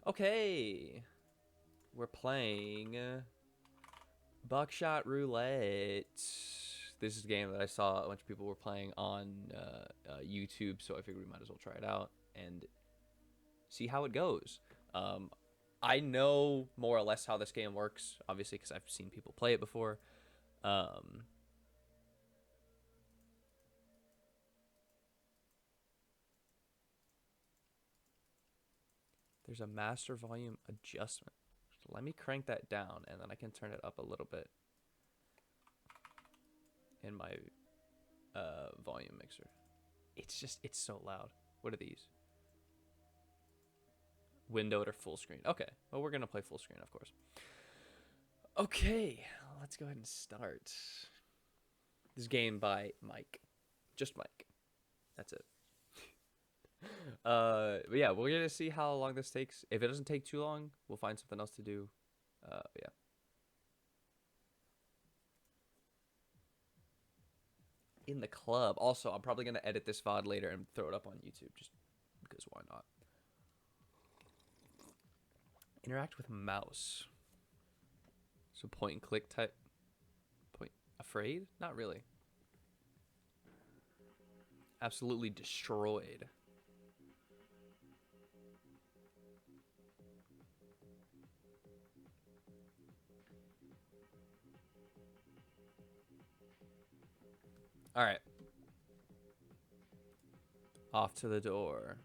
Okay, we're playing Buckshot Roulette. This is a game that I saw a bunch of people were playing on YouTube, so I figured we might as well try it out and see how it goes. I know more or less how this game works, obviously, because I've seen people play it before. There's a master volume adjustment. So let me crank that down, and then I can turn it up a little bit in my volume mixer. It's so loud. What are these? Windowed or full screen. Okay, well, we're gonna play full screen, of course. Okay, let's go ahead and start this game by Mike. Just Mike. That's it. But yeah, we're gonna see how long this takes. If it doesn't take too long, we'll find something else to do. Yeah. In the club. Also, I'm probably gonna edit this VOD later and throw it up on YouTube, just because why not? Interact with mouse. So point and click type. Point. Afraid? Not really. Absolutely destroyed. All right. Off to the door.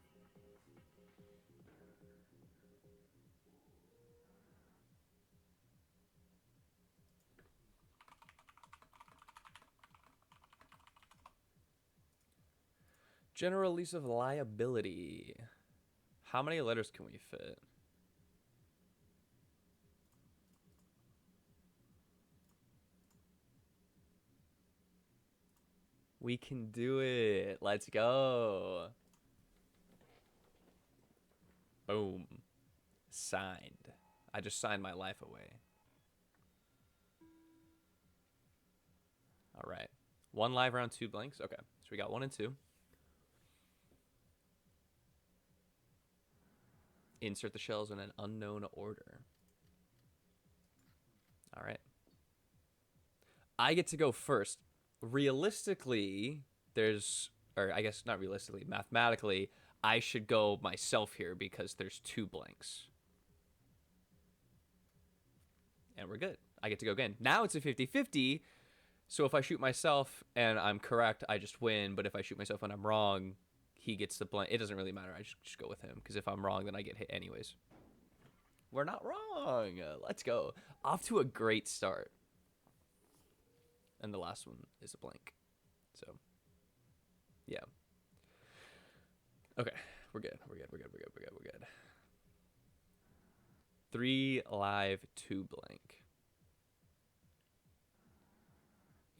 General release of liability. How many letters can we fit? We can do it. Let's go. Boom. Signed. I just signed my life away. All right. One live round, 2 blanks. Okay. So we got 1 and 2. Insert the shells in an unknown order. All right. I get to go first. Realistically, or I guess not realistically, mathematically, I should go myself here because there's 2 blanks. And we're good. I get to go again. Now it's a 50-50. So if I shoot myself and I'm correct, I just win. But if I shoot myself and I'm wrong, he gets the blank. It doesn't really matter. I just go with him because if I'm wrong, then I get hit anyways. We're not wrong. Let's go. Off to a great start. And the last one is a blank. So, yeah. Okay, we're good. We're good. We're good. We're good. We're good. We're good. 3 live, 2 blank.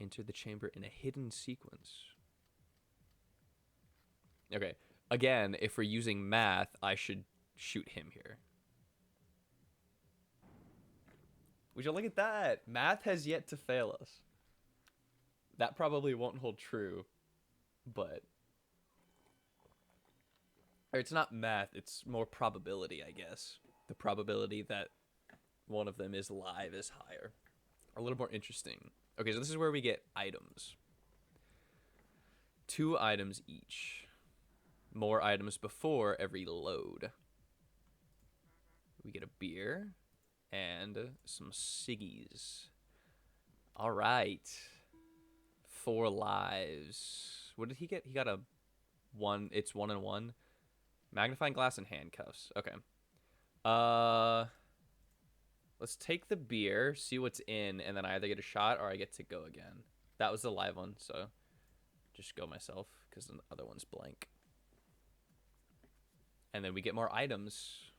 Enter the chamber in a hidden sequence. Okay. Again, if we're using math, I should shoot him here. Would you look at that? Math has yet to fail us. That probably won't hold true, but... Or it's not math, it's more probability, I guess. The probability that one of them is live is higher. A little more interesting. Okay, so this is where we get items. 2 items each. More items before every load. We get a beer and some ciggies. All right. 4 lives. What did he get? He got a 1. It's 1 and 1. Magnifying glass and handcuffs. Okay. Let's take the beer, see what's in, and then I either get a shot or I get to go again. That was the live one, so just go myself because the other one's blank. And then we get more items.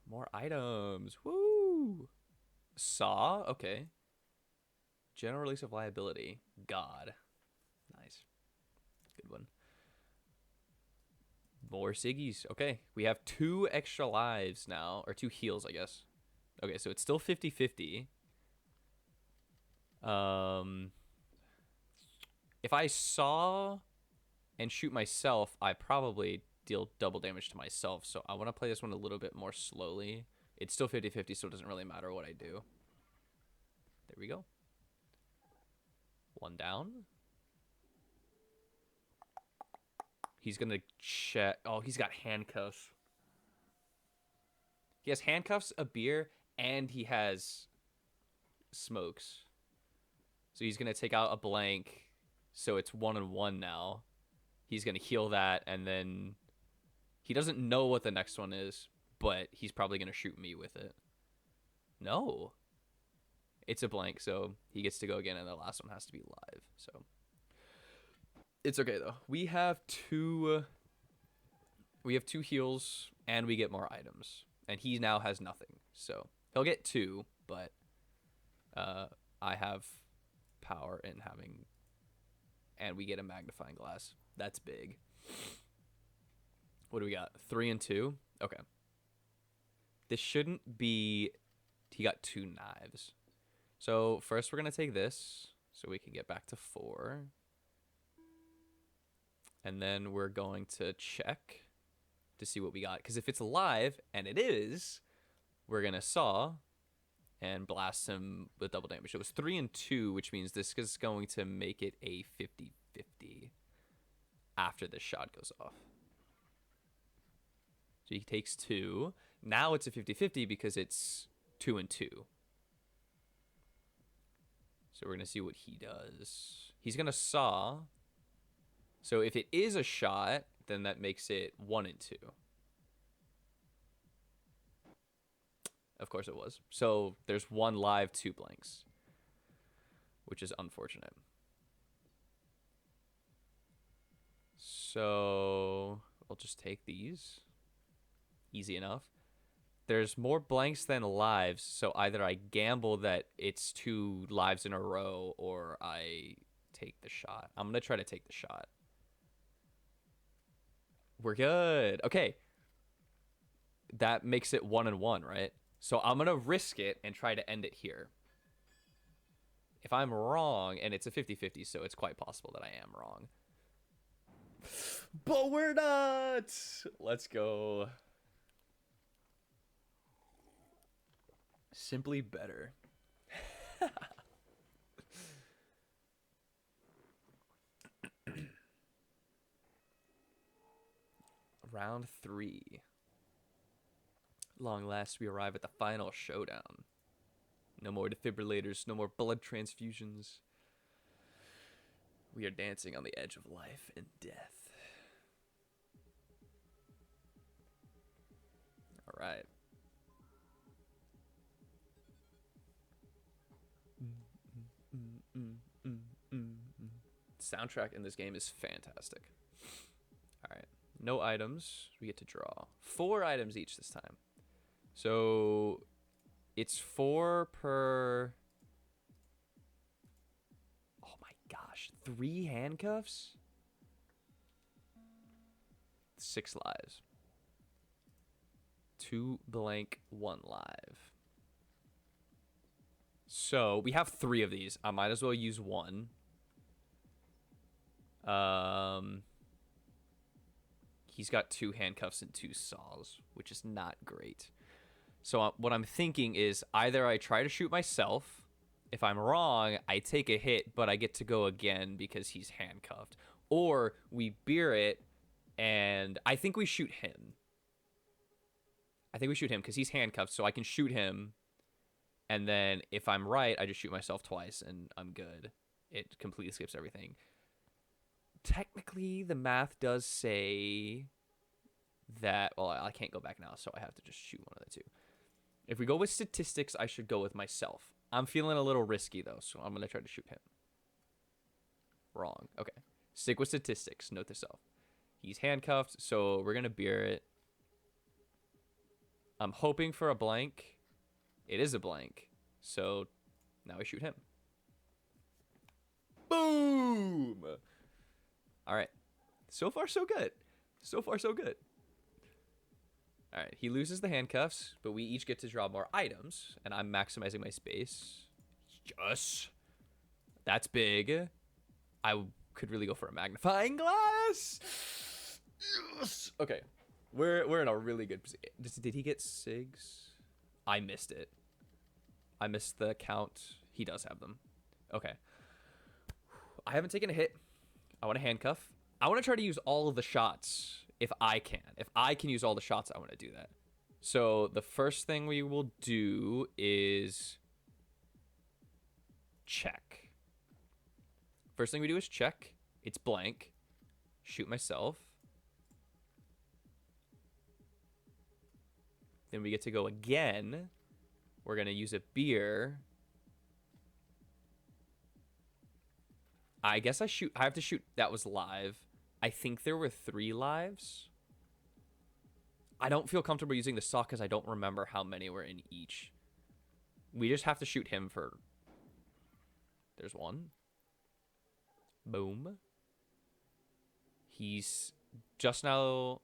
More items. Woo! Saw? Okay. General release of liability. God. Nice. Good one. More ciggies. Okay. We have 2 extra lives now. Or 2 heals, I guess. Okay, so it's still 50-50. If I saw and shoot myself, I probably deal double damage to myself. So I want to play this one a little bit more slowly. It's still 50-50, so it doesn't really matter what I do. There we go. One down. He's going to check. Oh, he's got handcuffs. He has handcuffs, a beer, and he has smokes. So he's going to take out a blank. So it's 1-1 now. He's going to heal that, and then he doesn't know what the next one is, but he's probably going to shoot me with it. No. It's a blank, so he gets to go again, and the last one has to be live. So it's okay, though. We have two heals, and we get more items. And he now has nothing. So he'll get 2, but I have power in having... And we get a magnifying glass. That's big. What do we got? 3 and 2? Okay. This shouldn't be... He got 2 knives. So first we're going to take this so we can get back to 4. And then we're going to check to see what we got. Because if it's alive, and it is, we're going to saw and blast him with double damage. It was 3 and 2, which means this is going to make it a 50-50 after this shot goes off. So he takes 2. Now it's a 50-50 because it's 2 and 2. So we're going to see what he does. He's going to saw. So if it is a shot, then that makes it 1 and 2. Of course it was. So there's 1 live, 2 blanks, which is unfortunate. So I'll just take these. Easy enough. There's more blanks than lives, so either I gamble that it's 2 lives in a row or I take the shot. I'm going to try to take the shot. We're good. Okay. That makes it 1 and 1, right? So I'm going to risk it and try to end it here. If I'm wrong, and it's a 50-50, so it's quite possible that I am wrong. But we're not! Let's go. Simply better. Round 3. Long last, we arrive at the final showdown. No more defibrillators, no more blood transfusions. We are dancing on the edge of life and death. All right. Soundtrack in this game is fantastic. All right. No items. We get to draw 4 items each this time. So it's 4 per... Oh my gosh. 3 handcuffs? 6 lives. 2 blank, 1 live. So we have 3 of these. I might as well use 1. He's got 2 handcuffs and 2 saws, which is not great. So what I'm thinking is either I try to shoot myself. If I'm wrong, I take a hit, but I get to go again because he's handcuffed. Or we beer it, and I think we shoot him. I think we shoot him because he's handcuffed, so I can shoot him. And then if I'm right, I just shoot myself twice, and I'm good. It completely skips everything. Technically, the math does say that... Well, I can't go back now, so I have to just shoot one of the 2. If we go with statistics, I should go with myself. I'm feeling a little risky, though, so I'm going to try to shoot him. Wrong. Okay. Stick with statistics. Note to self. He's handcuffed, so we're going to beer it. I'm hoping for a blank. It is a blank. So now we shoot him. Boom! All right. So far, so good. So far, so good. All right. He loses the handcuffs, but we each get to draw more items, and I'm maximizing my space. Yes. That's big. I could really go for a magnifying glass. Yes! Okay. We're in a really good position. Did he get SIGs? I missed it. I missed the count. He does have them. Okay. I haven't taken a hit. I want to handcuff. I want to try to use all of the shots if I can. If I can use all the shots, I want to do that. So the first thing we will do is check. First thing we do is check. It's blank. Shoot myself. Then we get to go again. We're going to use a beer. I guess I have to shoot. That was live. I think there were 3 lives. I don't feel comfortable using the sock because I don't remember how many were in each. We just have to shoot him for... There's 1. Boom. He's just now...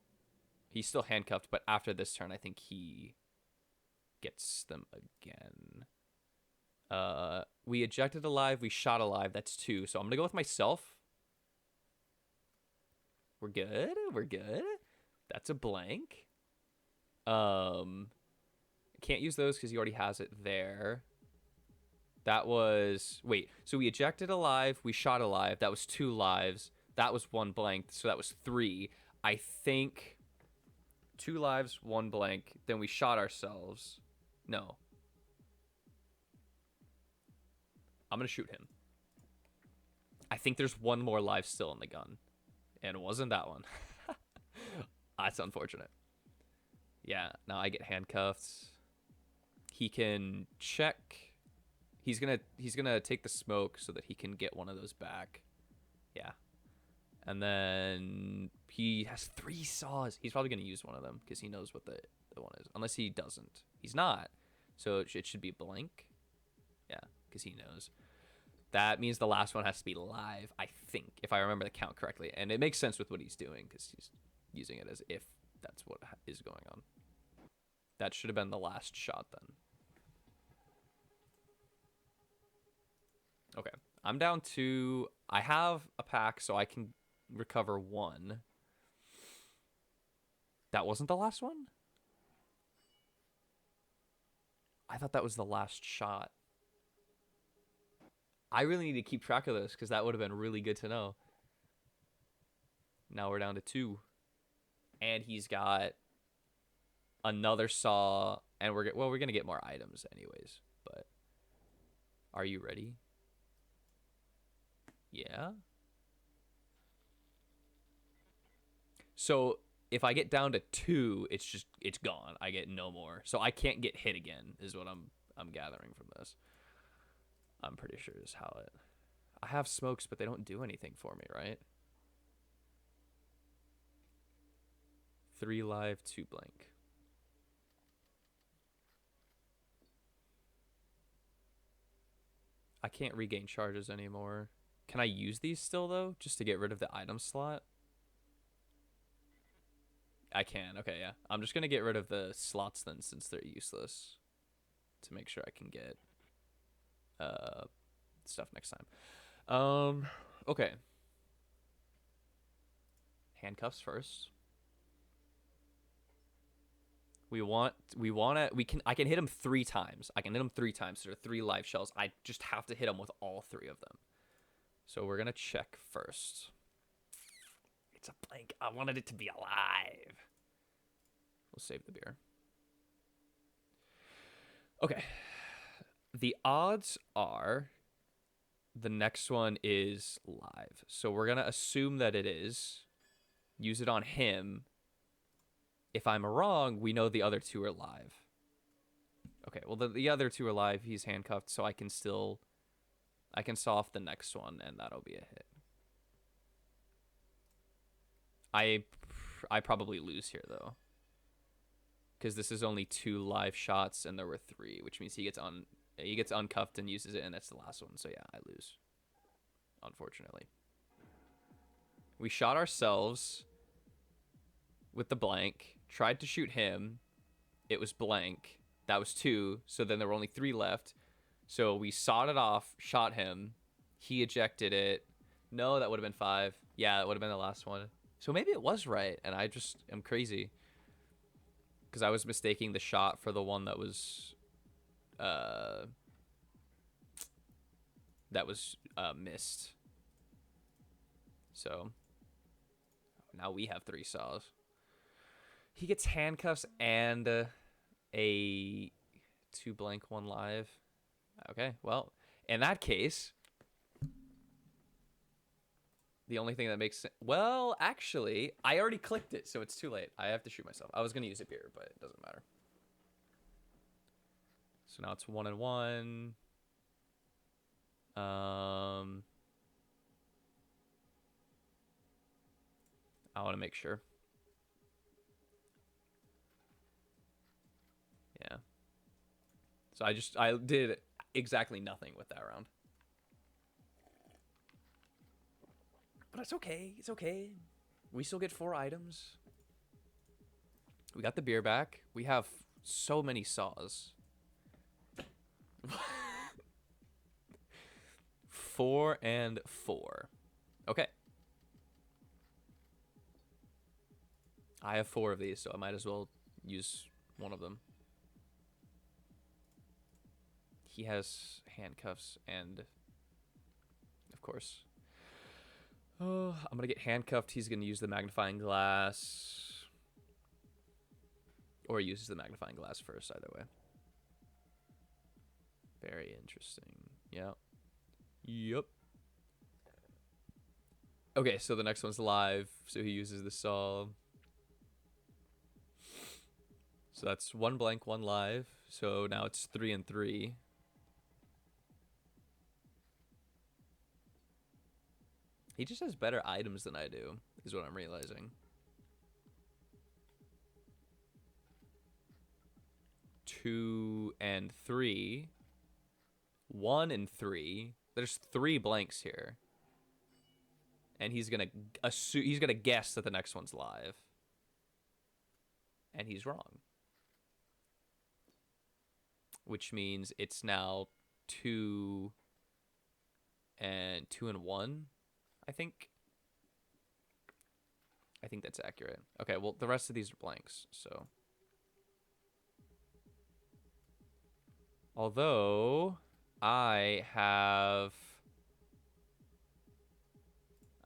He's still handcuffed, but after this turn, I think he gets them again. We ejected alive. We shot alive. That's 2. So I'm going to go with myself. We're good. We're good. That's a blank. Can't use those because he already has it there. That was... Wait. So we ejected alive. We shot alive. That was 2 lives. That was 1 blank. So that was 3. I think 2 lives, 1 blank. Then we shot ourselves. No. I'm going to shoot him. I think there's 1 more live still in the gun. And it wasn't that one. That's unfortunate. Yeah, now I get handcuffed. He can check. He's gonna take the smoke so that he can get one of those back. Yeah. And then he has 3 saws. He's probably gonna use one of them because he knows what the one is. Unless he doesn't. He's not. So it should be blank. Yeah, because he knows. That means the last one has to be live, I think, if I remember the count correctly. And it makes sense with what he's doing because he's using it as if that's what is going on. That should have been the last shot then. Okay. I'm down 2. I have a pack, so I can recover 1. That wasn't the last one? I thought that was the last shot. I really need to keep track of this because that would have been really good to know. Now we're down to 2. And he's got another saw. And we're going to get more items anyways. But are you ready? Yeah. So if I get down to 2, it's gone. I get no more. So I can't get hit again is what I'm gathering from this. I'm pretty sure is how it... I have smokes, but they don't do anything for me, right? 3 live, 2 blank. I can't regain charges anymore. Can I use these still, though? Just to get rid of the item slot? I can. Okay, yeah. I'm just going to get rid of the slots then since they're useless. To make sure I can get... stuff next time. Okay. Handcuffs first. I can hit him 3 times. I can hit him 3 times. So there are 3 live shells. I just have to hit him with all 3 of them. So we're gonna check first. It's a blank. I wanted it to be alive. We'll save the beer. Okay. The odds are the next one is live. So we're going to assume that it is. Use it on him. If I'm wrong, we know the other 2 are live. Okay, well, the other 2 are live. He's handcuffed, so I can saw off the next one, and that'll be a hit. I probably lose here, though. Because this is only 2 live shots, and there were 3, which means he gets uncuffed and uses it, and that's the last one. So yeah, I lose. Unfortunately. We shot ourselves with the blank. Tried to shoot him. It was blank. That was 2. So then there were only 3 left. So we sawed it off, shot him. He ejected it. No, that would have been 5. Yeah, that would have been the last one. So maybe it was right, and I just am crazy. Because I was mistaking the shot for the one that was missed. So now we have 3 saws. He gets handcuffs and a 2 blank 1 live. Okay, well, in that case, the only thing that makes sense... Well, actually, I already clicked it, so it's too late. I have to shoot myself. I was going to use a beer, but it doesn't matter. So now it's 1 and 1. I want to make sure. Yeah. So I did exactly nothing with that round. But it's okay. It's okay. We still get 4 items. We got the beer back. We have so many saws. 4 and 4. Okay. I have 4 of these, so I might as well use one of them. He has handcuffs and, of course. Oh, I'm going to get handcuffed. He's going to use the magnifying glass. Or he uses the magnifying glass first, either way. Very interesting. Yep. Yep. Okay, so the next one's live. So he uses the saw. So that's 1 blank, 1 live. So now it's 3 and 3. He just has better items than I do, is what I'm realizing. 2 and 3. 1 and 3. There's 3 blanks here. And he's gonna guess that the next one's live. And he's wrong. Which means it's now 2 and 1, I think. I think that's accurate. Okay, well, the rest of these are blanks, so. Although I have...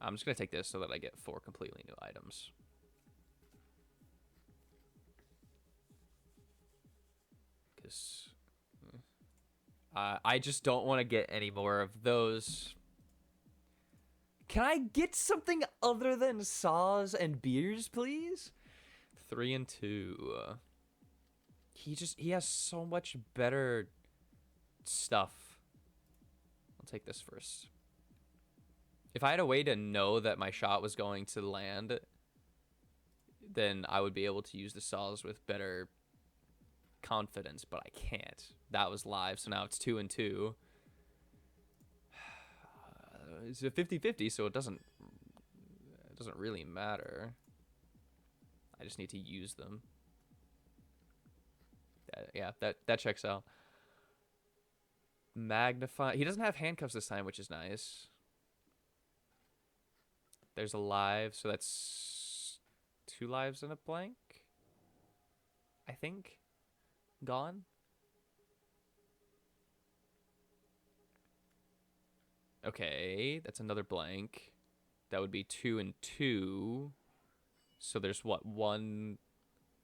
I'm just going to take this so that I get 4 completely new items. Because I just don't want to get any more of those. Can I get something other than saws and beers, please? 3 and 2. He has so much better stuff. I'll take this first. If I had a way to know that my shot was going to land, then I would be able to use the saws with better confidence, but I can't. That was live, so now it's 2 and 2. It's a 50-50, so it doesn't really matter. I just need to use them. Yeah, that checks out. Magnify. He doesn't have handcuffs this time, which is nice. There's a live, so that's 2 lives and a blank, I think. Gone. Okay, that's another blank. That would be 2 and 2. So there's what, one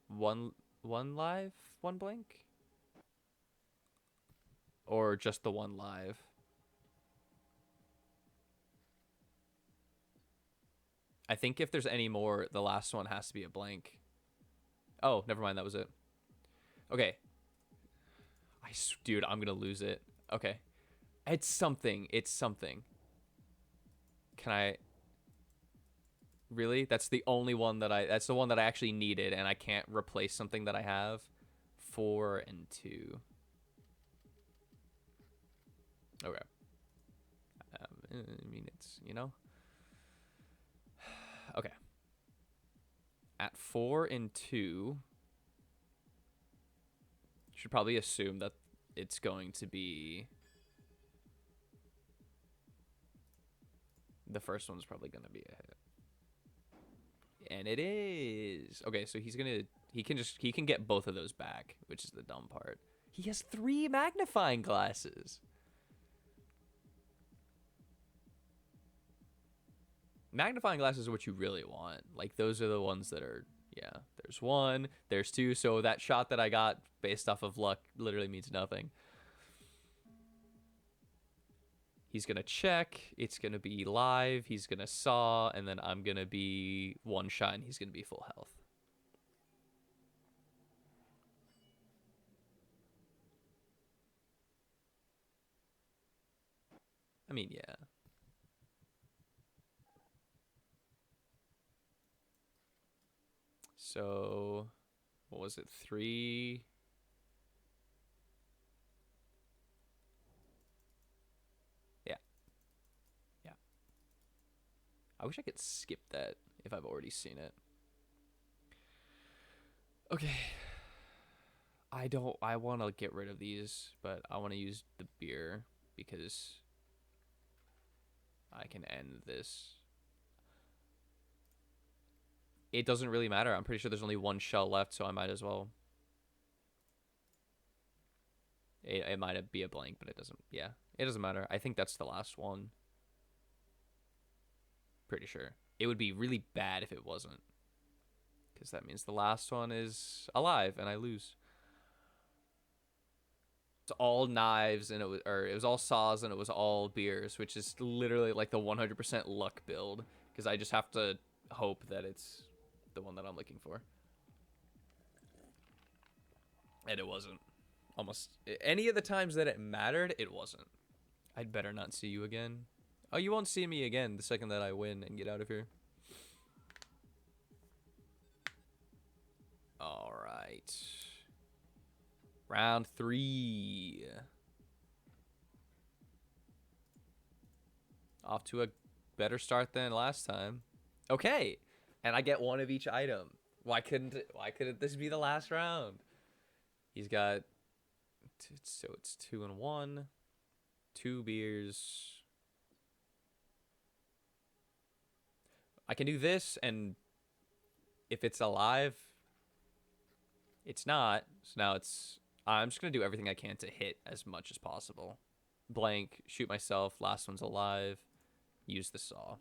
live, 1 blank? Or just the 1 live? I think if there's any more, the last one has to be a blank. Oh, never mind, that was it. Okay. Dude, I'm gonna lose it. Okay. It's something. It's something. Can I... Really? That's the only one that that's the one that I actually needed, and I can't replace something that I have. 4 and 2. Okay. I mean, it's, you know. Okay. At 4 and 2, should probably assume that it's going to be... The first one's probably going to be a hit. And it is. Okay, so he can get both of those back, which is the dumb part. He has 3 magnifying glasses. Magnifying glasses are what you really want. Like, those are the ones that are, yeah, there's 1, there's 2. So that shot that I got based off of luck literally means nothing. He's going to check. It's going to be live. He's going to saw. And then I'm going to be 1 shot and he's going to be full health. I mean, yeah. So, what was it? 3. Yeah. Yeah. I wish I could skip that if I've already seen it. Okay. I want to get rid of these, but I want to use the beer because I can end this. It doesn't really matter. I'm pretty sure there's only 1 shell left, so I might as well. It might be a blank, but it doesn't. Yeah, it doesn't matter. I think that's the last one. Pretty sure. It would be really bad if it wasn't, because that means the last one is alive and I lose. It's all knives and it was all saws and it was all beers, which is literally like the 100% luck build, because I just have to hope that it's the one that I'm looking for. And it wasn't. Almost any of the times that it mattered, it wasn't. I'd better not see you again. Oh, you won't see me again the second that I win and get out of here. All right. Round 3. Off to a better start than last time. Okay. And I get 1 of each item. Why couldn't this be the last round? He's got, so it's 2 and 1. 2 beers. I can do this, and if it's alive, it's not. So now I'm just going to do everything I can to hit as much as possible. Blank, shoot myself, last one's alive, use the saw.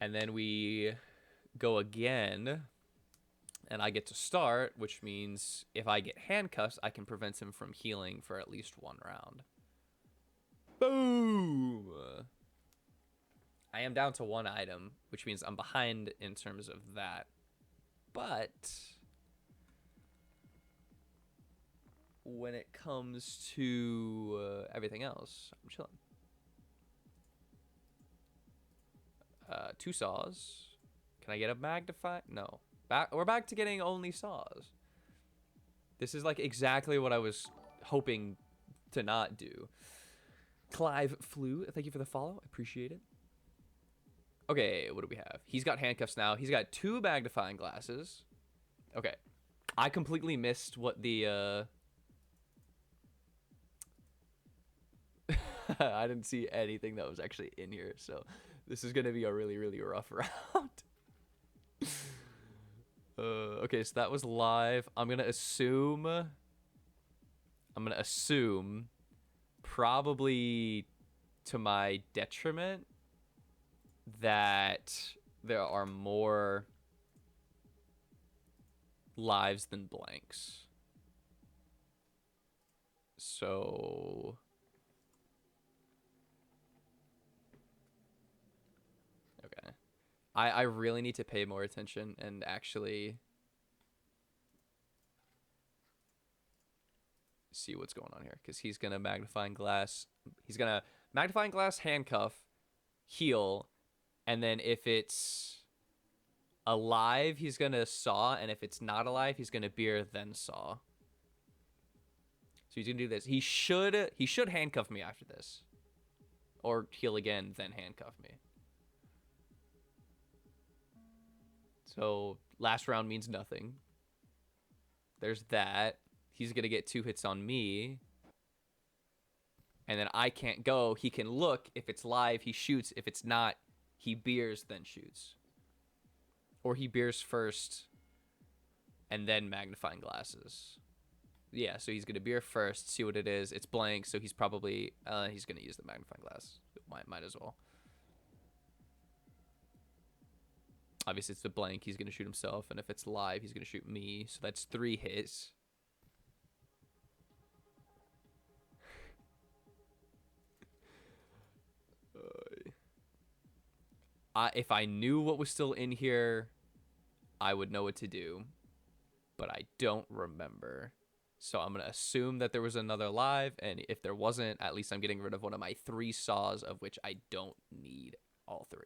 And then we go again, and I get to start, which means if I get handcuffs, I can prevent him from healing for at least 1 round. Boom! I am down to 1 item, which means I'm behind in terms of that. But when it comes to everything else, I'm chilling. 2 saws. Can I get a magnify? No. We're back to getting only saws. This is like exactly what I was hoping to not do. Clive Flew, thank you for the follow. I appreciate it. Okay, what do we have? He's got handcuffs now. He's got 2 magnifying glasses. Okay. I completely missed what the I didn't see anything that was actually in here, so this is gonna be a really, really rough round. Okay, so that was live. I'm gonna assume, probably to my detriment, that there are more lives than blanks. So okay. I really need to pay more attention and actually see what's going on here, because he's gonna magnifying glass. He's gonna magnifying glass, handcuff, heal, and then if it's alive, he's gonna saw, and if it's not alive, he's gonna beer then saw. So he's gonna do this. He should handcuff me after this, or heal again then handcuff me. So last round means nothing. There's that. He's gonna get 2 hits on me, and then I can't go. He can look. If it's live, he shoots. If it's not, he beers, then shoots. Or he beers first, and then magnifying glasses. Yeah, so he's going to beer first, see what it is. It's blank, so he's probably... he's going to use the magnifying glass. Might as well. Obviously, it's the blank. He's going to shoot himself, and if it's live, he's going to shoot me. So that's 3 hits. If I knew what was still in here, I would know what to do. But I don't remember. So I'm going to assume that there was another live, and if there wasn't, at least I'm getting rid of one of my 3 saws, of which I don't need all 3.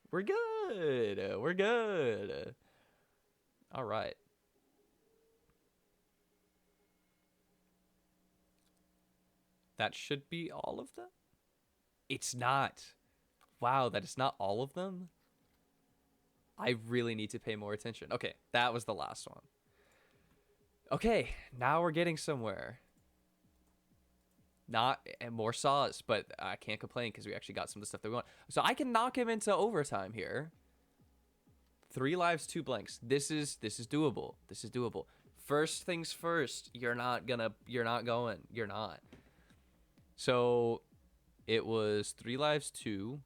We're good. We're good. All right. That should be all of them? It's not. Wow, that is not all of them? I really need to pay more attention. Okay, that was the last one. Okay, now we're getting somewhere. Not and more saws, but I can't complain because we actually got some of the stuff that we want. So I can knock him into overtime here. 3 lives, 2 blanks. This is doable. This is doable. First things first. You're not going. You're not. So it was 3 lives, 2.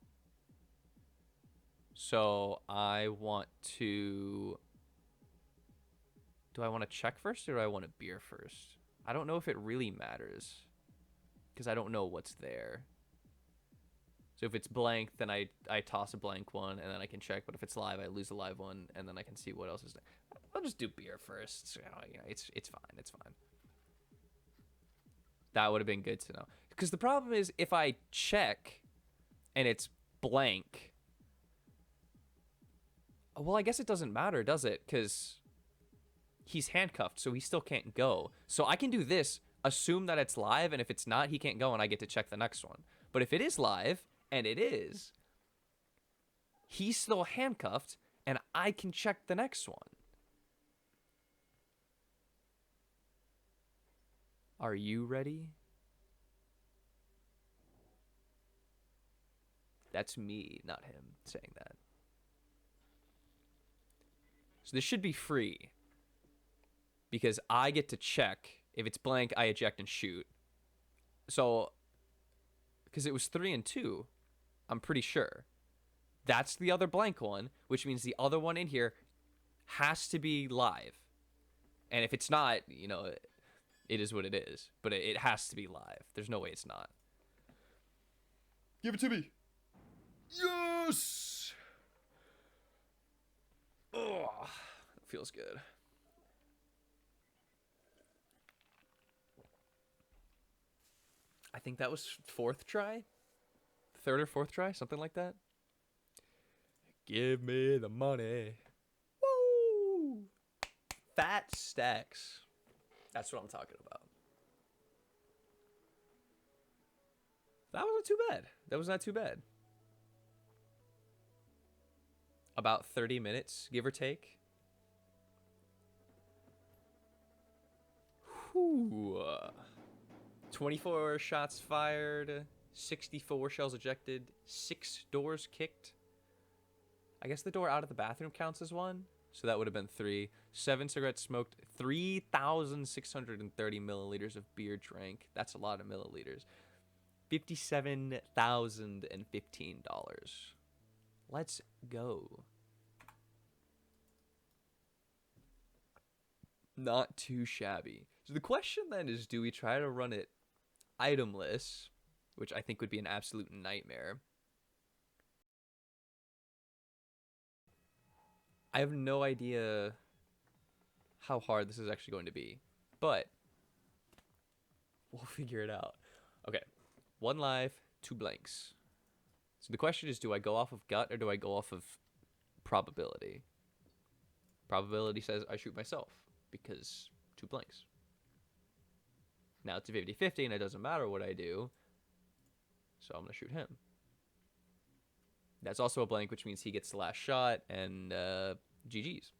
So I want to... Do I want to check first or do I want to beer first? I don't know if it really matters because I don't know what's there. So if it's blank, then I toss a blank one and then I can check. But if it's live, I lose a live one and then I can see what else is there. I'll just do beer first. So, you know, it's fine. It's fine. That would have been good to know. Because the problem is if I check and it's blank, well, I guess it doesn't matter, does it? Because he's handcuffed, so he still can't go. So I can do this, assume that it's live, and if it's not, he can't go, and I get to check the next one. But if it is live, and it is, he's still handcuffed, and I can check the next one. Are you ready? That's me, not him, saying that. So this should be free. Because I get to check. If it's blank, I eject and shoot. So, because it was 3 and 2, I'm pretty sure. That's the other blank one, which means the other one in here has to be live. And if it's not, you know, it is what it is. But it has to be live. There's no way it's not. Give it to me. Yes! Oh, it feels good. I think that was 4th try? 3rd or 4th try? Something like that? Give me the money. Woo! Fat stacks. That's what I'm talking about. That wasn't too bad. That was not too bad. About 30 minutes, give or take. Whew. 24 shots fired, 64 shells ejected, 6 doors kicked. I guess the door out of the bathroom counts as 1, so that would have been 3. 7 cigarettes smoked, 3,630 milliliters of beer drank. That's a lot of milliliters. $57,015. Let's go. Not too shabby. So the question then is, do we try to run it itemless, which I think would be an absolute nightmare? I have no idea how hard this is actually going to be, but we'll figure it out. Okay, 1 live, 2 blanks. So the question is, do I go off of gut or do I go off of probability? Probability says I shoot myself because 2 blanks. Now it's a 50-50 and it doesn't matter what I do, so I'm going to shoot him. That's also a blank, which means he gets the last shot, and GG's.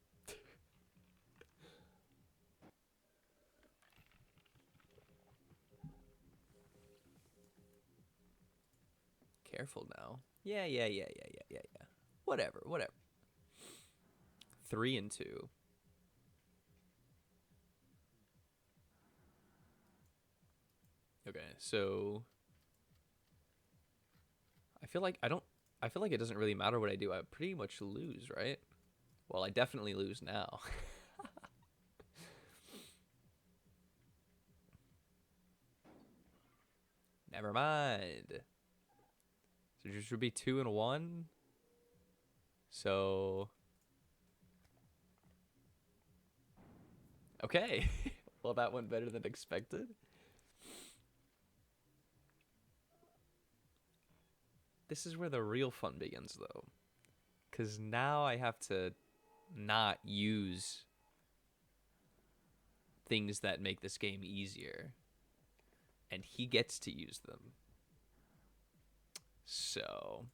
careful now. Yeah. Whatever. 3 and 2. Okay, so I feel like it doesn't really matter what I do. I pretty much lose, right? Well, I definitely lose now. Never mind. So there should be 2 and 1. So okay. Well, that went better than expected. This is where the real fun begins, though. Because now I have to not use things that make this game easier. And he gets to use them. So.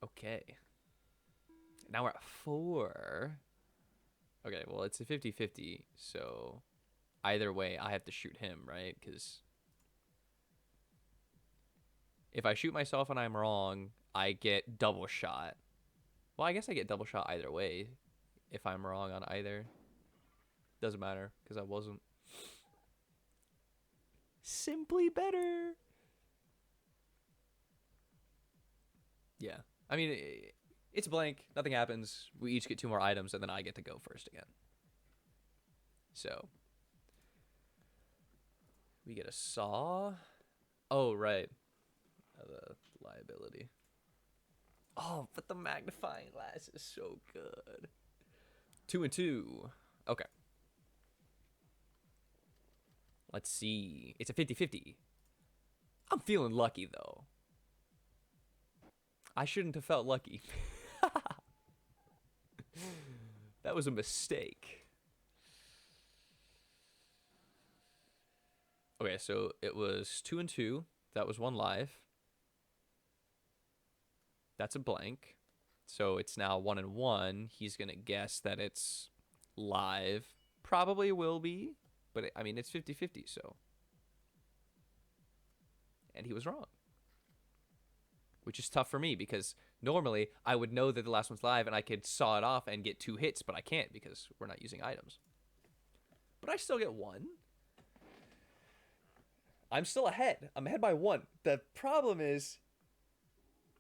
Okay. Now we're at 4. Okay, well, it's a 50-50, so either way, I have to shoot him, right? Because if I shoot myself and I'm wrong, I get double shot. Well, I guess I get double shot either way if I'm wrong on either. Doesn't matter, because I wasn't. Simply better. Yeah. I mean, it's blank. Nothing happens. We each get 2 more items, and then I get to go first again. So. We get a saw. Oh, right. The liability. Oh, but the magnifying glass is so good. 2 and 2. Okay. Let's see. It's a 50-50. I'm feeling lucky, though. I shouldn't have felt lucky. That was a mistake. Okay, so it was 2 and 2. That was 1 live. That's a blank. So it's now 1 and 1. He's going to guess that it's live. Probably will be. But, I mean, it's 50-50, so. And he was wrong. Which is tough for me because normally I would know that the last one's live and I could saw it off and get 2 hits, but I can't because we're not using items. But I still get 1. I'm still ahead. I'm ahead by 1. The problem is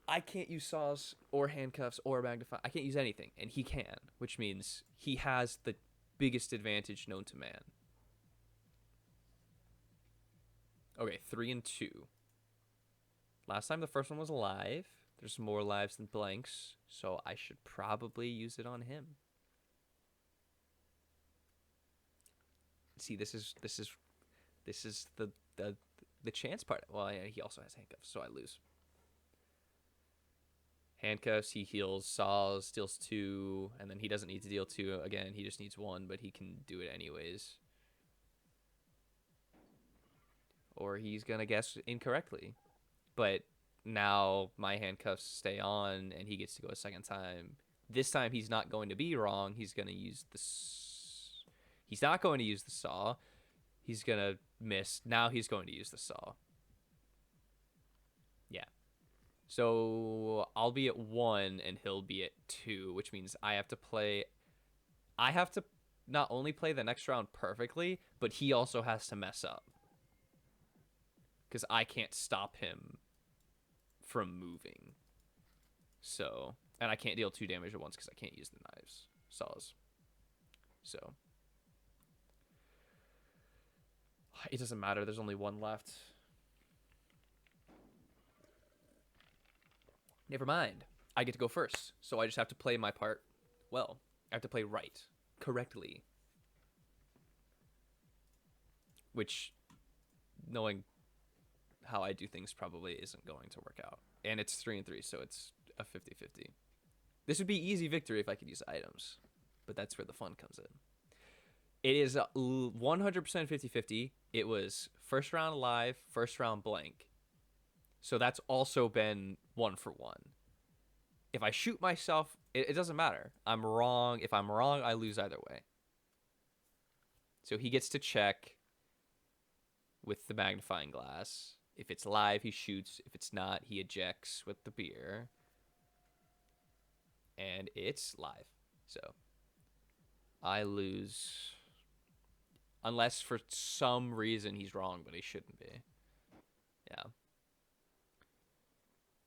I can't use saws or handcuffs or magnify. I can't use anything, and he can, which means he has the biggest advantage known to man. Okay, 3 and 2. Last time the first one was live. There's more lives than blanks, so I should probably use it on him. See, this is the chance part. Well, yeah, he also has handcuffs, so I lose. Handcuffs, he heals, saws, steals 2, and then he doesn't need to deal 2 again. He just needs 1, but he can do it anyways. Or he's gonna guess incorrectly. But now my handcuffs stay on, and he gets to go a second time. This time he's not going to be wrong. He's gonna use the. He's not going to use the saw. He's gonna miss. Now he's going to use the saw. Yeah. So I'll be at 1 and he'll be at 2, which means I have to not only play the next round perfectly, but he also has to mess up. Because I can't stop him from moving. So, and I can't deal 2 damage at once because I can't use the knives, saws. So, it doesn't matter. There's only 1 left. Never mind. I get to go first. So I just have to play my part well. I have to play right. Correctly. Which, knowing how I do things, probably isn't going to work out. And it's 3 and 3, so it's a 50-50. This would be easy victory if I could use items. But that's where the fun comes in. It is 100% 50-50. It was first round live, first round blank. So that's also been 1 for 1. If I shoot myself, it doesn't matter. I'm wrong. If I'm wrong, I lose either way. So he gets to check with the magnifying glass. If it's live, he shoots. If it's not, he ejects with the beer. And it's live. So I lose. Unless for some reason he's wrong, but he shouldn't be. Yeah.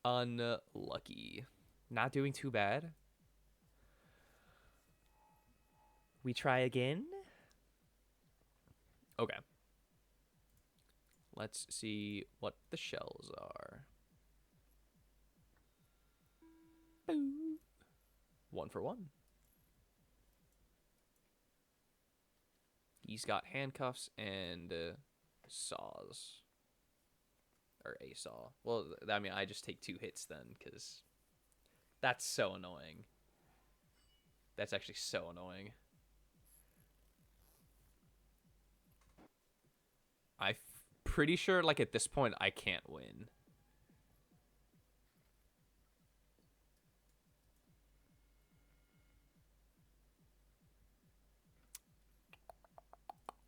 Unlucky. Not doing too bad. We try again. Okay. Let's see what the shells are. Boo. 1 for 1. He's got handcuffs and saws. Or a saw. Well, I mean, I just take 2 hits then, because that's so annoying. That's actually so annoying. I'm pretty sure, like, at this point, I can't win.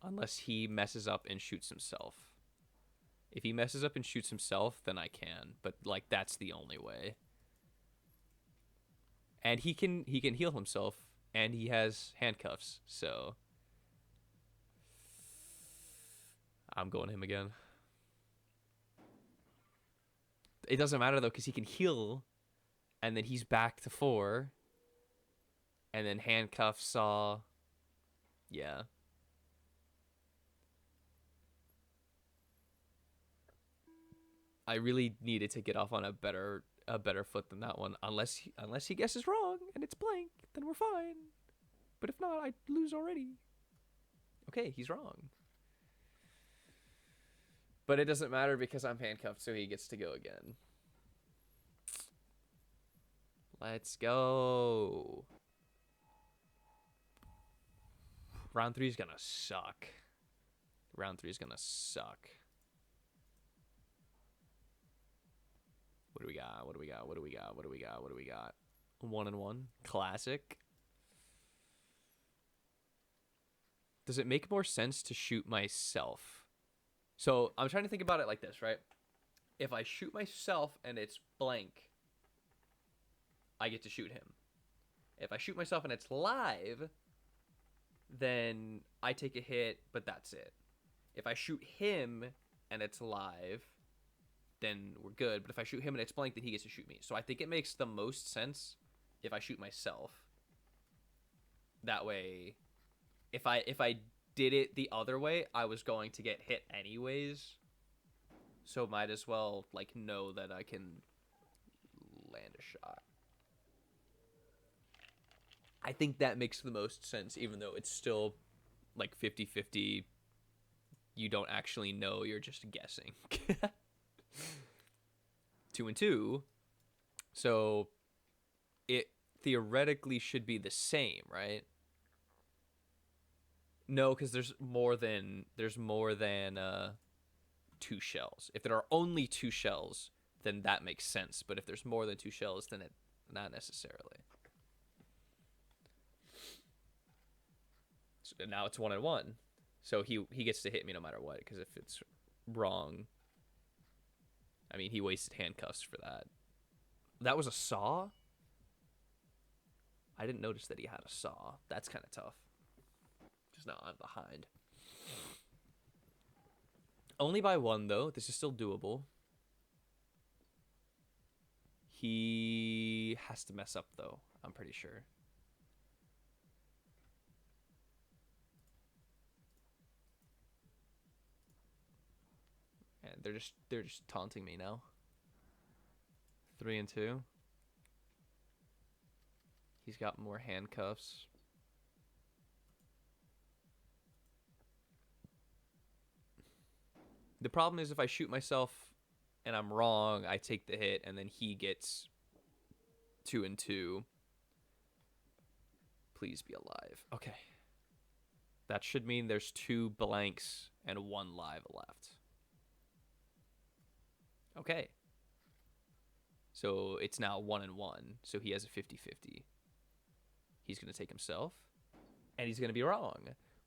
Unless he messes up and shoots himself. If he messes up and shoots himself, then I can. But, like, that's the only way. And he can heal himself, and he has handcuffs, so I'm going him again. It doesn't matter, though, because he can heal, and then he's back to 4. And then handcuffs, saw. Yeah. I really needed to get off on a better foot than that one. Unless he guesses wrong and it's blank, then we're fine. But if not, I lose already. Okay, he's wrong. But it doesn't matter because I'm handcuffed, so he gets to go again. Let's go. Round 3 is gonna suck. Round 3 is gonna suck. What do we got? What do we got? What do we got? What do we got? What do we got? 1 and 1. Classic. Does it make more sense to shoot myself? So I'm trying to think about it like this, right? If I shoot myself and it's blank, I get to shoot him. If I shoot myself and it's live, then I take a hit, but that's it. If I shoot him and it's live, then we're good. But if I shoot him and it's blank, then he gets to shoot me. So I think it makes the most sense if I shoot myself. That way, if I did it the other way, I was going to get hit anyways. So might as well, like, know that I can land a shot. I think that makes the most sense, even though it's still, like, 50-50. You don't actually know, you're just guessing. 2 and 2. So it theoretically should be the same, right? No, because there's more than 2 shells. If there are only 2 shells, then that makes sense. But if there's more than 2 shells, then it not necessarily. So now it's 1 and 1. So he gets to hit me no matter what, because if it's wrong, I mean, he wasted handcuffs for that. That was a saw? I didn't notice that he had a saw. That's kind of tough. Just now I'm behind. Only by 1, though. This is still doable. He has to mess up, though, I'm pretty sure. And they're just taunting me now. 3 and 2. He's got more handcuffs. The problem is if I shoot myself and I'm wrong, I take the hit, and then he gets 2 and 2. Please be alive. Okay. That should mean there's 2 blanks and 1 live left. Okay. So it's now 1 and 1. So he has a 50-50. He's going to take himself, and he's going to be wrong,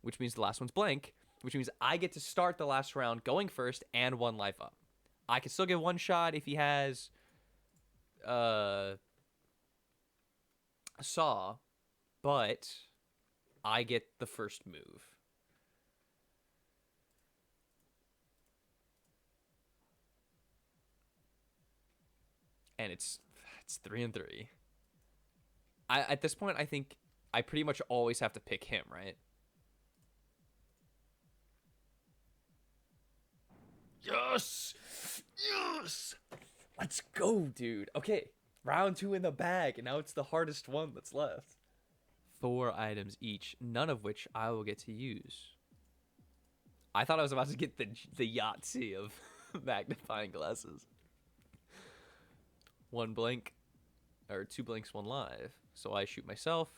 which means the last one's blank, which means I get to start the last round going first and 1 life up. I can still get 1 shot if he has a saw, but I get the first move. And it's 3 and 3. At this point, I think I pretty much always have to pick him, right? Yes! Yes! Let's go, dude. Okay, round 2 in the bag, and now it's the hardest one that's left. 4 items each, none of which I will get to use. I thought I was about to get the Yahtzee of magnifying glasses. 1 blank, or 2 blanks, 1 live. So I shoot myself,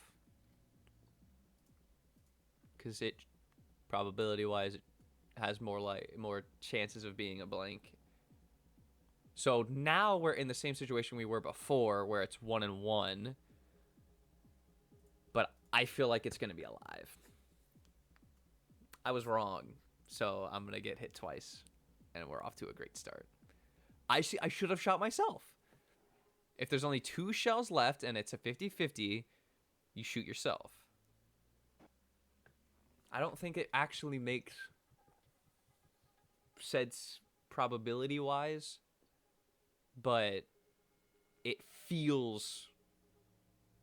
because it, probability-wise, it has more chances of being a blank. So now we're in the same situation we were before, where it's 1 and 1. But I feel like it's gonna be alive. I was wrong, so I'm gonna get hit twice, and we're off to a great start. I should have shot myself. If there's only 2 shells left and it's a 50-50, you shoot yourself. I don't think it actually makes sense probability-wise, but it feels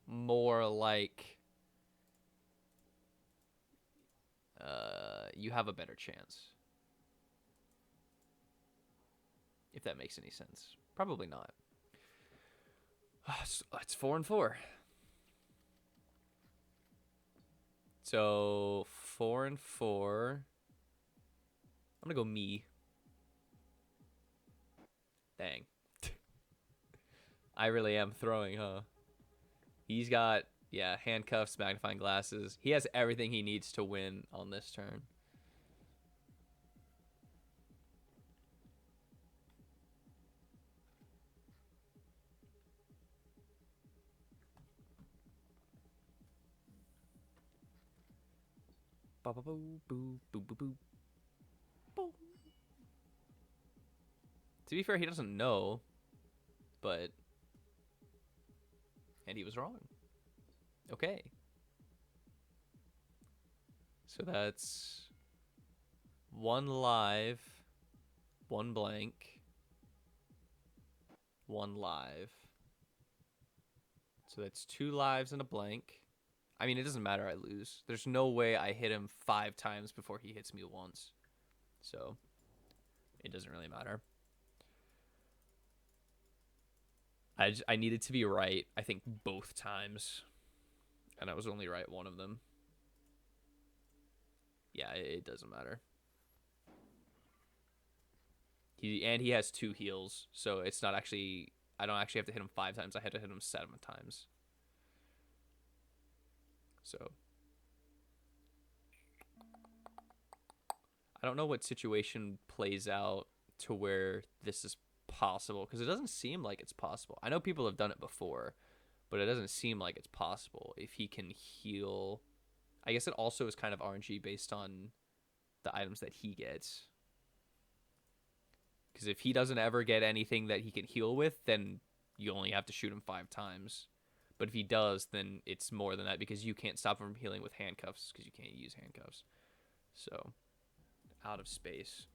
more like you have a better chance. If that makes any sense. Probably not. It's 4 and 4. So 4 and 4. I'm gonna go me. Dang. I really am throwing, huh? He's got, yeah, handcuffs, magnifying glasses. He has everything he needs to win on this turn. Ba ba boo boo boo boo boo. Boom. To be fair, he doesn't know, but and he was wrong. Okay. So that's 1 live, 1 blank, 1 live. So that's 2 lives and a blank. I mean, it doesn't matter, I lose. There's no way I hit him 5 times before he hits me once. So it doesn't really matter. I needed to be right, I think, both times. And I was only right one of them. Yeah, it doesn't matter. He has 2 heals, so it's not actually... I don't actually have to hit him 5 times. I had to hit him 7 times. So I don't know what situation plays out to where this is possible, because it doesn't seem like it's possible. I know people have done it before, but it doesn't seem like it's possible if he can heal. I guess it also is kind of RNG based on the items that he gets. Because if he doesn't ever get anything that he can heal with, then you only have to shoot him 5 times. But if he does, then it's more than that, because you can't stop him from healing with handcuffs, because you can't use handcuffs. So, out of space.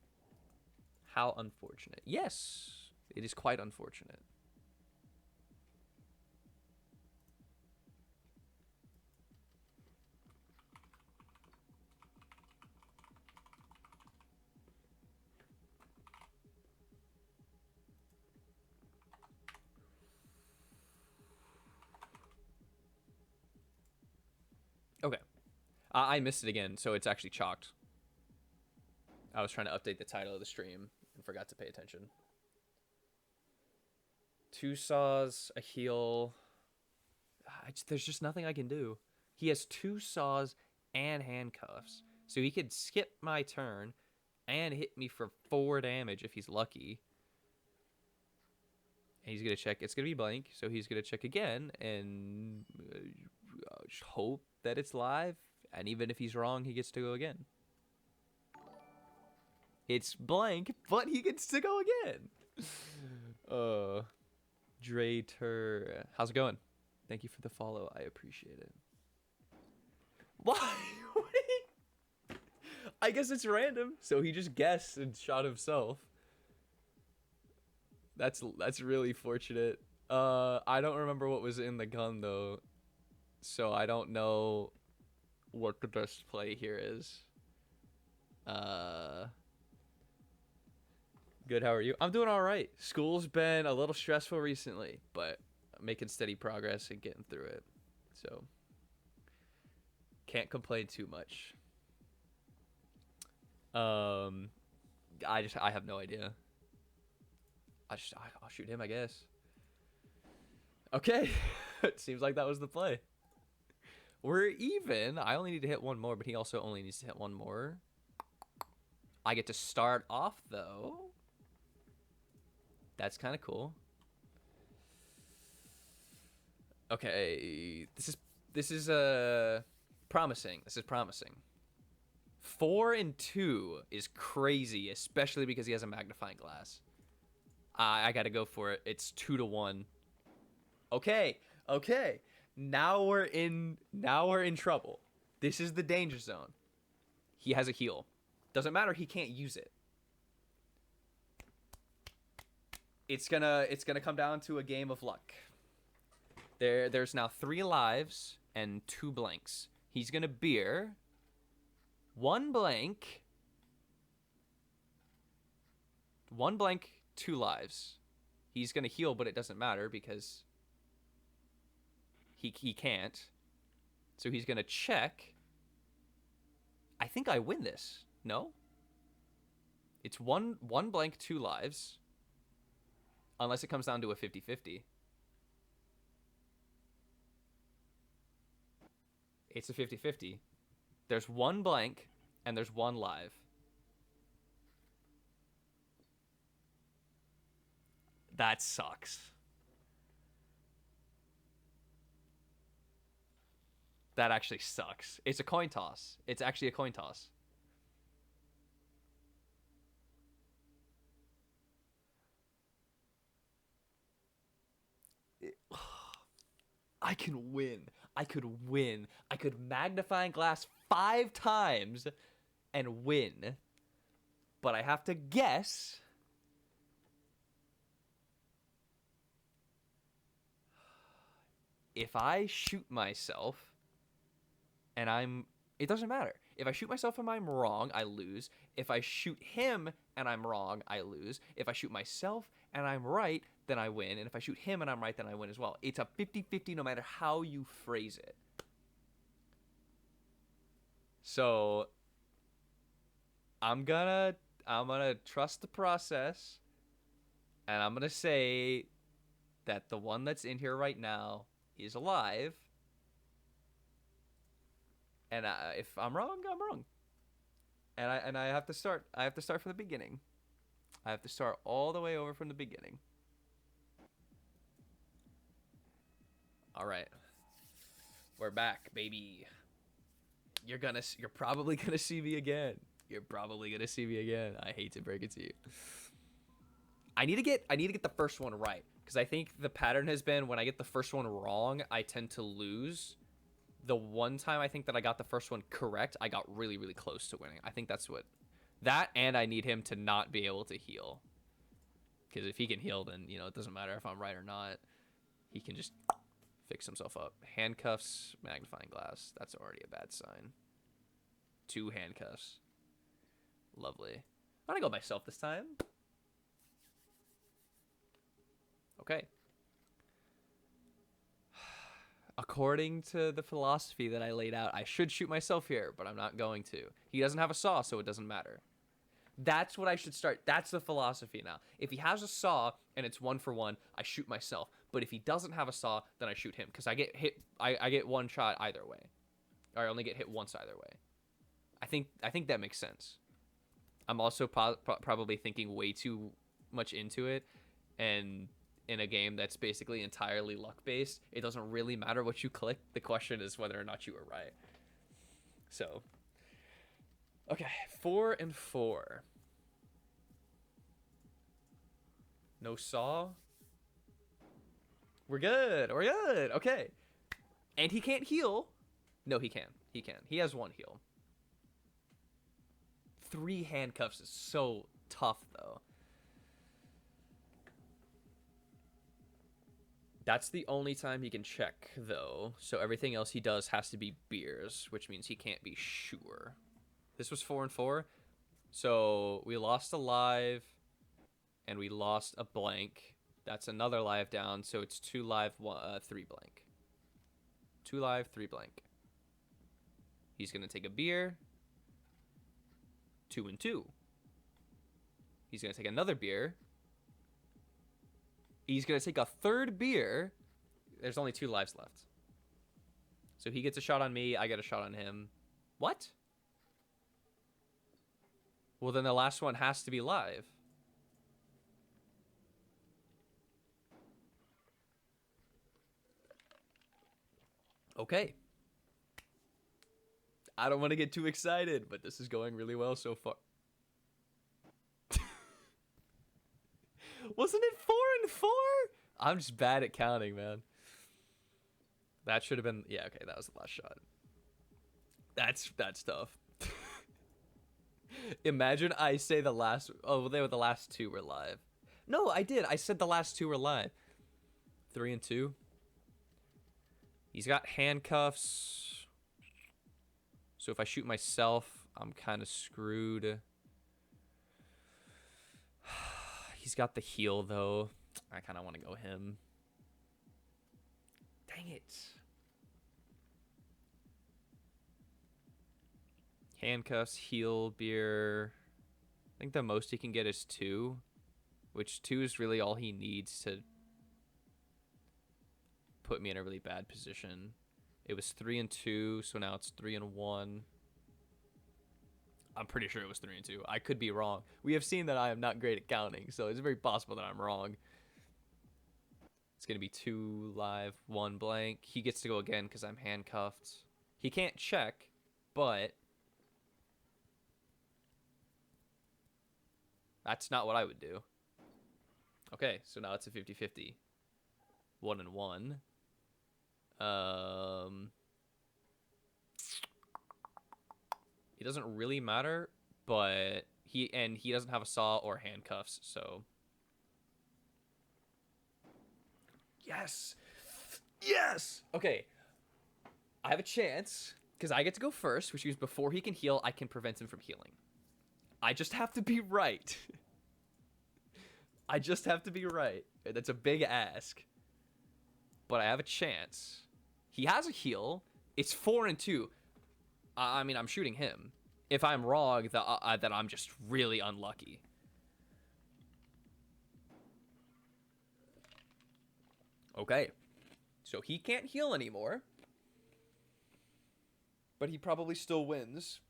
How unfortunate. Yes, it is quite unfortunate. Okay. I missed it again, so it's actually chalked. I was trying to update the title of the stream and forgot to pay attention. 2 saws, a heal. There's just nothing I can do. He has 2 saws and handcuffs. So he could skip my turn and hit me for 4 damage if he's lucky. And he's going to check. It's going to be blank, so he's going to check again and hope that it's live. And even if he's wrong, he gets to go again. It's blank, but he gets to go again. Drater. How's it going? Thank you for the follow. I appreciate it. Why? I guess it's random. So he just guessed and shot himself. That's really fortunate. I don't remember what was in the gun though. So I don't know what the best play here is. Good, how are you? I'm doing all right. School's been a little stressful recently, but I'm making steady progress and getting through it. So can't complain too much. I have no idea. I'll shoot him, I guess. Okay. It seems like that was the play. We're even. I only need to hit one more, but he also only needs to hit one more. I get to start off though. That's kind of cool. Okay, this is promising. This is promising. 4 and 2 is crazy, especially because he has a magnifying glass. I gotta go for it. It's 2 to 1. Okay. Now we're in trouble. This is the danger zone. He has a heal. Doesn't matter. He can't use it. It's gonna come down to a game of luck. There's now 3 lives and 2 blanks. He's gonna beer 1 blank, 2 lives. He's gonna heal, but it doesn't matter because he can't. So he's gonna check. I think I win this. No? It's one blank, 2 lives. Unless it comes down to a 50-50. It's a 50-50. There's 1 blank, and there's 1 live. That sucks. That actually sucks. It's a coin toss. It's actually a coin toss. I can win. I could win. I could magnifying glass 5 times and win. But I have to guess. If I shoot myself and it doesn't matter. If I shoot myself and I'm wrong, I lose. If I shoot him and I'm wrong, I lose. If I shoot myself and I'm right, then I win. And if I shoot him and I'm right, then I win as well. It's a 50-50 no matter how you phrase it. So I'm gonna trust the process, and I'm gonna say that the one that's in here right now is alive. And if I'm wrong, I'm wrong. And I have to start. I have to start from the beginning. I have to start all the way over from the beginning. All right, we're back, baby. You're probably gonna see me again. You're probably gonna see me again. I hate to break it to you. I need to get the first one right, because I think the pattern has been when I get the first one wrong, I tend to lose. The one time I think that I got the first one correct, I got really, really close to winning. I think that's what that, and I need him to not be able to heal, because if he can heal, then it doesn't matter if I'm right or not. He can just fix himself up. Handcuffs, magnifying glass. That's already a bad sign. 2 handcuffs. Lovely. I'm gonna go myself this time. Okay. According to the philosophy that I laid out, I should shoot myself here, but I'm not going to. He doesn't have a saw, so it doesn't matter. That's what I should start. That's the philosophy now. If he has a saw and it's 1 for 1, I shoot myself. But if he doesn't have a saw, then I shoot him, because I get hit. I get 1 shot either way, or I only get hit once either way. I think that makes sense. I'm also probably thinking way too much into it, and in a game that's basically entirely luck based, it doesn't really matter what you click. The question is whether or not you were right. So, okay, 4 and 4. No saw. We're good. We're good. Okay. And he can't heal. No, he can. He can. He has 1 heal. 3 handcuffs is so tough, though. That's the only time he can check, though. So everything else he does has to be beers, which means he can't be sure. This was 4 and 4. So we lost a live, and we lost a blank. That's another live down, so it's 2 live, 3 blank. 2 live, 3 blank. He's going to take a beer. 2 and 2. He's going to take another beer. He's going to take a 3rd beer. There's only 2 lives left. So he gets a shot on me. I get a shot on him. What? Well, then the last one has to be live. Okay. I don't want to get too excited, but this is going really well so far. Wasn't it 4 and 4? I'm just bad at counting, man. That should have been... Yeah, okay, that was the last shot. That's tough. Imagine I say the last... Oh, they were the last 2 were live. No, I did. I said the last 2 were live. 3 and 2. He's got handcuffs. So if I shoot myself, I'm kind of screwed. He's got the heal, though. I kind of want to go him. Dang it. Handcuffs, heal, beer. I think the most he can get is 2. Which 2 is really all he needs to put me in a really bad position. It was 3 and 2, so now it's 3 and 1. I'm pretty sure it was 3 and 2. I could be wrong. We have seen that I am not great at counting, so it's very possible that I'm wrong. It's going to be 2 live, 1 blank. He gets to go again because I'm handcuffed. He can't check, but that's not what I would do. Okay, so now it's a 50-50. 1 and 1. It doesn't really matter, but he doesn't have a saw or handcuffs, so yes. Yes. Okay. I have a chance because I get to go first, which means before he can heal, I can prevent him from healing. I just have to be right. I just have to be right. That's a big ask. But I have a chance. He has a heal. It's 4 and 2. I mean, I'm shooting him. If I'm wrong, then I'm just really unlucky. Okay. So he can't heal anymore. But he probably still wins.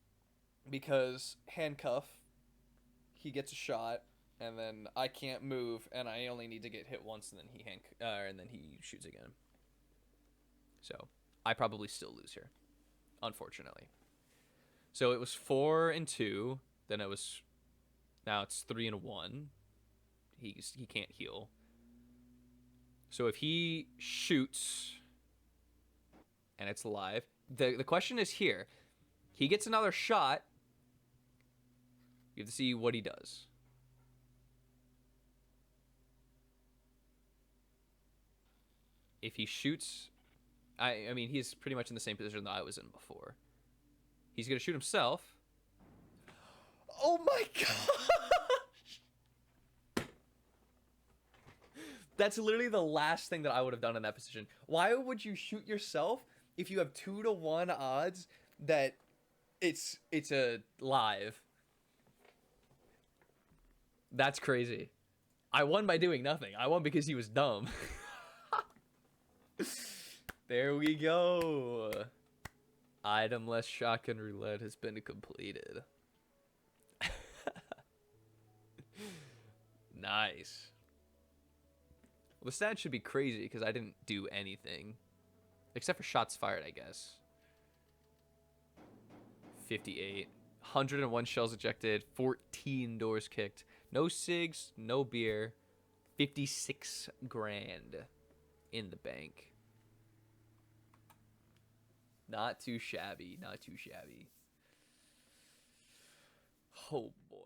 Because handcuff, he gets a shot, and then I can't move, and I only need to get hit once, and then he shoots again. So I probably still lose here, unfortunately. So it was 4 and 2. Then now it's 3 and 1. He can't heal. So if he shoots and it's live, the question is here. He gets another shot. You have to see what he does. If he shoots, I mean, he's pretty much in the same position that I was in before. He's going to shoot himself. Oh my gosh! That's literally the last thing that I would have done in that position. Why would you shoot yourself if you have 2-to-1 odds that it's a live? That's crazy. I won by doing nothing. I won because he was dumb. There we go. Itemless shotgun roulette has been completed. Nice. Well, the stat should be crazy because I didn't do anything. Except for shots fired, I guess. 58. 101 shells ejected. 14 doors kicked. No cigs, no beer. 56 grand in the bank. Not too shabby. Not too shabby. Oh boy.